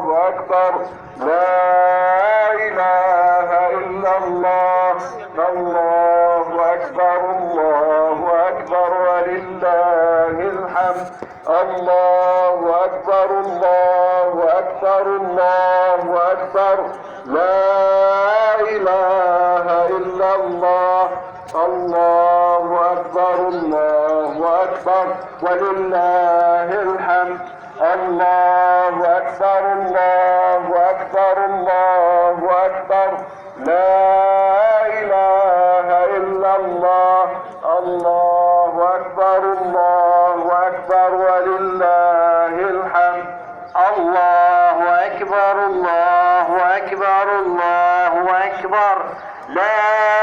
الله أكبر لا إله إلا الله الله أكبر ولله الحمد الله أكبر الله أكبر لا إله إلا الله الله أكبر ولله الحمد الله أكبر الله أكبر لا إله إلا الله الله أكبر ولله الحمد الله أكبر الله أكبر لا